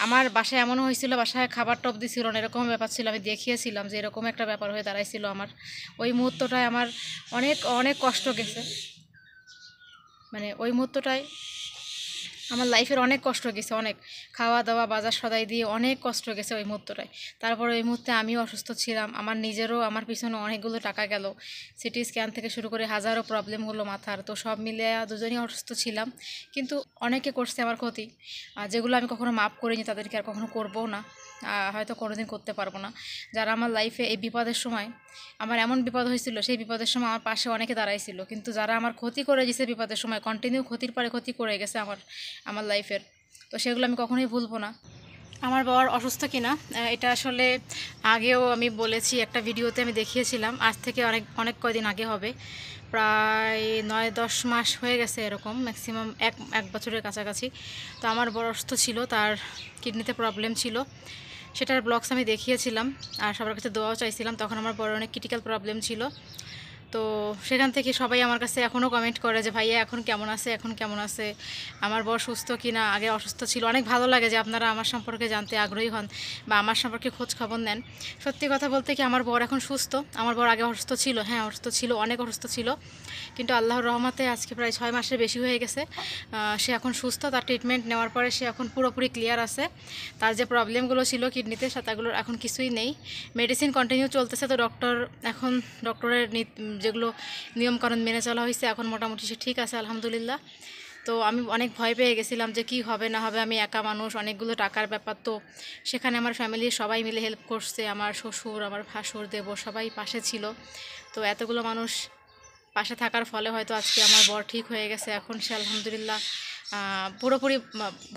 আমার বাসায় এমনও হয়েছিল, বাসায় খাবার টপ দিছিল না, এরকম ব্যাপার ছিল। আমি দেখিয়েছিলাম যে এরকম একটা ব্যাপার হয়ে দাঁড়াইছিল আমার। ওই মুহূর্তটায় আমার অনেক অনেক কষ্ট গেছে, মানে ওই মুহূর্তটায় আমার লাইফের অনেক কষ্ট গেছে, অনেক খাওয়া দাওয়া বাজার সদাই দিয়ে অনেক কষ্ট গেছে ওই মুহূর্তটায়। তারপরে ওই মুহূর্তে আমিও অসুস্থ ছিলাম, আমার নিজেরও আমার পিছনে অনেকগুলো টাকা গেল, সিটি স্ক্যান থেকে শুরু করে হাজারো প্রবলেম হলো মাথার। তো সব মিলে দুজনেই অসুস্থ ছিলাম, কিন্তু অনেকে করছে আমার ক্ষতি, যেগুলো আমি কখনো মাপ করিনি, তাদেরকে আর কখনো করবো না, হয়তো কোনোদিন করতে পারবো না। যারা আমার লাইফে এই বিপদের সময়, আমার এমন বিপদ হয়েছিল, সেই বিপদের সময় আমার পাশে অনেকে দাঁড়াইছিল, কিন্তু যারা আমার ক্ষতি করে গেছে বিপদের সময়, কন্টিনিউ ক্ষতির পরে ক্ষতি করে গেছে আমার লাইফের, তো সেগুলো আমি কখনোই ভুলবো না। আমার বর অসুস্থ কিনা এটা আসলে আগেও আমি বলেছি, একটা ভিডিওতে আমি দেখিয়েছিলাম, আজ থেকে অনেক অনেক কয়দিন আগে হবে, প্রায় 9-10 মাস হয়ে গেছে এরকম, ম্যাক্সিমাম এক এক বছরের কাছাকাছি। তো আমার বড় অসুস্থ ছিল, তার কিডনিতে প্রবলেম ছিল, সেটার ব্লগস আমি দেখিয়েছিলাম আর সবার কাছে দোয়াও চাইছিলাম। তখন আমার বড় অনেক ক্রিটিক্যাল প্রবলেম ছিল। তো সেখান থেকে সবাই আমার কাছে এখনও কমেন্ট করে যে ভাইয়া এখন কেমন আছে, এখন কেমন আছে, আমার বর সুস্থ কি না, আগে অসুস্থ ছিল। অনেক ভালো লাগে যে আপনারা আমার সম্পর্কে জানতে আগ্রহী হন বা আমার সম্পর্কে খোঁজ খবর নেন। সত্যি কথা বলতে কি, আমার বর এখন সুস্থ। আমার বর আগে অসুস্থ ছিল, হ্যাঁ অসুস্থ ছিল, অনেক অসুস্থ ছিল, কিন্তু আল্লাহর রহমতে আজকে প্রায় 6 মাসের বেশি হয়ে গেছে। সে এখন সুস্থ, তার ট্রিটমেন্ট নেওয়ার পরে সে এখন পুরোপুরি ক্লিয়ার আছে। তার যে প্রবলেমগুলো ছিল কিডনিতে, সেগুলোর এখন কিছুই নেই, মেডিসিন কন্টিনিউ চলতেছে। তো এখন ডক্টরের যেগুলো নিয়মকানুন মেনে চলা হয়েছে, এখন মোটামুটি সে ঠিক আছে আলহামদুলিল্লাহ। তো আমি অনেক ভয় পেয়ে গেছিলাম যে কি হবে না হবে, আমি একা মানুষ, অনেকগুলো টাকার ব্যাপার। তো সেখানে আমার ফ্যামিলির সবাই মিলে হেল্প করছে, আমার শ্বশুর, আমার ভাসুর, দেবর সবাই পাশে ছিল। তো এতগুলো মানুষ পাশে থাকার ফলে হয়তো আজকে আমার বর ঠিক হয়ে গেছে, এখন সে আলহামদুলিল্লাহ পুরোপুরি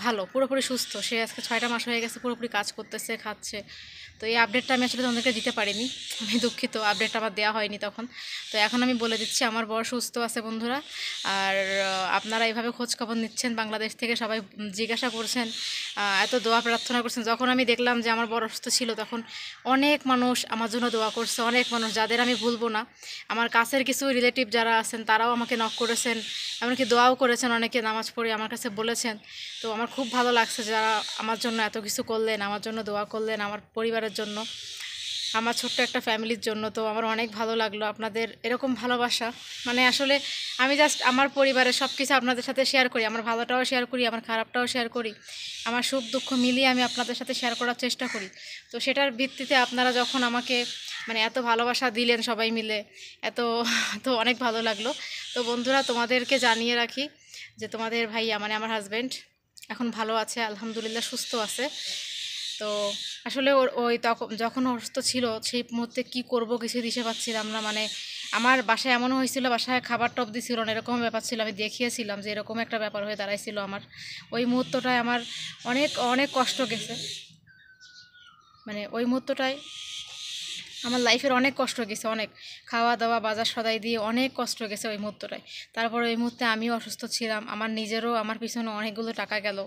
ভালো, পুরোপুরি সুস্থ। সে আজকে 6টা মাস হয়ে গেছে, পুরোপুরি কাজ করতেছে, খাচ্ছে। তো এই আপডেটটা আমি আসলে তোমাদেরকে দিতে পারিনি, আমি দুঃখিত, আপডেটটা আমার দেওয়া হয়নি তখন। তো এখন আমি বলে দিচ্ছি, আমার বর সুস্থ আছে বন্ধুরা। আর আপনারা এইভাবে খোঁজখবর নিচ্ছেন, বাংলাদেশ থেকে সবাই জিজ্ঞাসা করছেন, এত দোয়া প্রার্থনা করছেন। যখন আমি দেখলাম যে আমার বর অসুস্থ ছিল, তখন অনেক মানুষ আমার জন্য দোয়া করছে, অনেক মানুষ যাদের আমি ভুলবো না। আমার কাছের কিছু রিলেটিভ যারা আছেন, তারাও আমাকে নক করেছেন, এমনকি দোয়াও করেছেন, অনেকে নামাজ পড়ে আমার কাছে বলেছেন। তো আমার খুব ভালো লাগছে যারা আমার জন্য এত কিছু করলেন, আমার জন্য দোয়া করলেন, আমার পরিবারের জন্য, আমার ছোট্ট একটা ফ্যামিলির জন্য। তো আমার অনেক ভালো লাগলো আপনাদের এরকম ভালোবাসা। মানে আসলে আমি জাস্ট আমার পরিবারের সব কিছু আপনাদের সাথে শেয়ার করি, আমার ভালোটাও শেয়ার করি, আমার খারাপটাও শেয়ার করি, আমার সুখ দুঃখ মিলিয়ে আমি আপনাদের সাথে শেয়ার করার চেষ্টা করি। তো সেটার ভিত্তিতে আপনারা যখন আমাকে মানে এত ভালোবাসা দিলেন সবাই মিলে, এত তো অনেক ভালো লাগলো। তো বন্ধুরা, তোমাদেরকে জানিয়ে রাখি যে তোমাদের ভাইয়া মানে আমার হাজব্যান্ড এখন ভালো আছে আলহামদুলিল্লাহ, সুস্থ আছে। তো আসলে ওই তখন যখন অসুস্থ ছিল, সেই মুহূর্তে কি করব কিছু দিশে পাচ্ছিলাম না। মানে আমার বাসায় এমনও হয়েছিল, বাসায় খাবার টপ দিছিল না, এরকম ব্যাপার ছিল। আমি দেখিয়েছিলাম যে এরকম একটা ব্যাপার হয়ে দাঁড়াইছিল আমার। ওই মুহূর্তটায় আমার অনেক অনেক কষ্ট গেছে, মানে ওই মুহূর্তটায় আমার লাইফের অনেক কষ্ট গেছে, অনেক খাওয়া দাওয়া বাজার সদাই দিয়ে অনেক কষ্ট গেছে ওই মুহূর্তটায়। তারপরে ওই মুহূর্তে আমিও অসুস্থ ছিলাম, আমার নিজেরও আমার পিছনে অনেকগুলো টাকা গেল,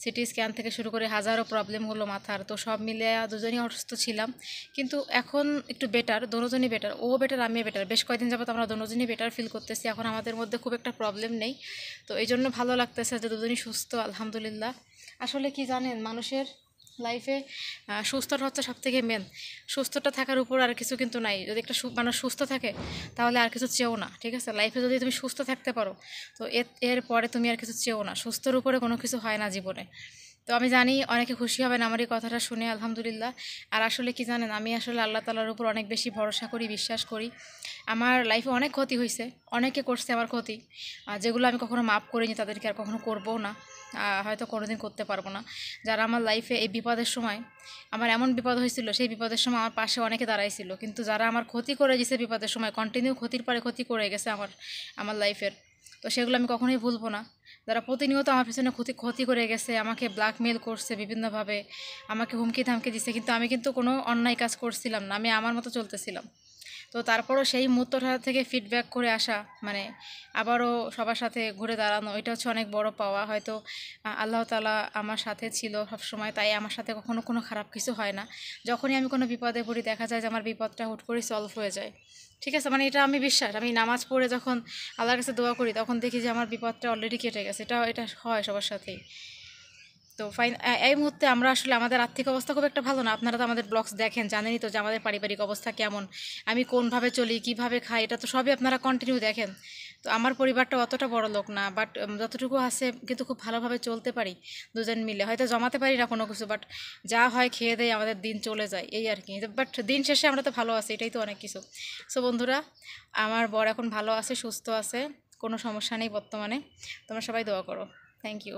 সিটি স্ক্যান থেকে শুরু করে হাজারো প্রবলেম হলো মাথার। তো সব মিলে দুজনেই অসুস্থ ছিলাম, কিন্তু এখন একটু বেটার, দুজনই বেটার, ও বেটার আমিও বেটার। বেশ কয়েকদিন যাবত আমরা দুজনই বেটার ফিল করতেছি, এখন আমাদের মধ্যে খুব একটা প্রবলেম নেই। তো এই জন্য ভালো লাগতেছে যে দুজনই সুস্থ আলহামদুলিল্লাহ। আসলে কি জানেন, মানুষের লাইফে সুস্থটা হচ্ছে সবথেকে মেন। সুস্থটা থাকার উপর আর কিছু কিন্তু নাই। যদি একটা মানুষ সুস্থ থাকে, তাহলে আর কিছু চেও না, ঠিক আছে? লাইফে যদি তুমি সুস্থ থাকতে পারো, তো এর পরে তুমি আর কিছু চেও না। সুস্থর উপরে কোনো কিছু হয় না জীবনে। তো আমি জানি অনেকে খুশি হবেন আমার এই কথাটা শুনে আলহামদুলিল্লাহ। আর আসলে কি জানেন, আমি আসলে আল্লাহ তাআলার উপর অনেক বেশি ভরসা করি, বিশ্বাস করি। আমার লাইফে অনেক ক্ষতি হয়েছে, অনেকে করছে আমার ক্ষতি, যেগুলো আমি কখনো মাপ করিনি, তাদেরকে আর কখনো করবও না, হয়তো কোনোদিন করতে পারবো না। যারা আমার লাইফে এই বিপদের সময়, আমার এমন বিপদ হয়েছিল, সেই বিপদের সময় আমার পাশে অনেকে দাঁড়াইছিল, কিন্তু যারা আমার ক্ষতি করে গেছে বিপদের সময়, কন্টিনিউ ক্ষতির পরে ক্ষতি করে গেছে আমার লাইফের, তো সেগুলো আমি কখনোই ভুলবো না। যারা প্রতিনিয়ত আমার পেছনে ক্ষতি ক্ষতি করে গেছে, আমাকে ব্ল্যাকমেল করছে বিভিন্নভাবে, আমাকে হুমকি ধামকি দিচ্ছে, কিন্তু আমি কিন্তু কোনো অন্যায় কাজ করছিলাম না, আমি আমার মতো চলতেছিলাম। তো তারপরও সেই মুহূর্তটা থেকে ফিডব্যাক করে আসা, মানে আবারও সবার সাথে ঘুরে দাঁড়ানো, এটা হচ্ছে অনেক বড় পাওয়া। হয়তো আল্লাহ তাআলা আমার সাথে ছিল সবসময়, তাই আমার সাথে কখনো কোনো খারাপ কিছু হয় না। যখনই আমি কোনো বিপদে পড়ি, দেখা যায় যে আমার বিপদটা হুট করে সলভ হয়ে যায়, ঠিক আছে? মানে এটা আমি বিশ্বাস, আমি নামাজ পড়ে যখন আল্লাহর কাছে দোয়া করি, তখন দেখি যে আমার বিপদটা অলরেডি কেটে গেছে। এটা এটা হয় সবার সাথেই। তো এই মুহূর্তে আমরা আসলে আমাদের আর্থিক অবস্থা খুব একটা ভালো না। আপনারা তো আমাদের ব্লগস দেখেন, জানেনই তো যে আমাদের পারিবারিক অবস্থা কেমন, আমি কোনভাবে চলি, কিভাবে খাই, এটা তো সবই আপনারা কন্টিনিউ দেখেন। তো আমার পরিবারটা অতটা বড় লোক না, বাট যতটুকু আছে কিন্তু খুব ভালোভাবে চলতে পারি দুজন মিলে। হয়তো জমাতে পারি না কোনো কিছু, বাট যা হয় খেয়ে দেয় আমাদের দিন চলে যায়, এই আর কি। বাট দিন শেষে আমরা তো ভালো আছি, এটাই তো অনেক কিছু। সো বন্ধুরা, আমার বর এখন ভালো আছে, সুস্থ আছে, কোনো সমস্যা নেই বর্তমানে। তোমরা সবাই দোয়া করো। Thank you.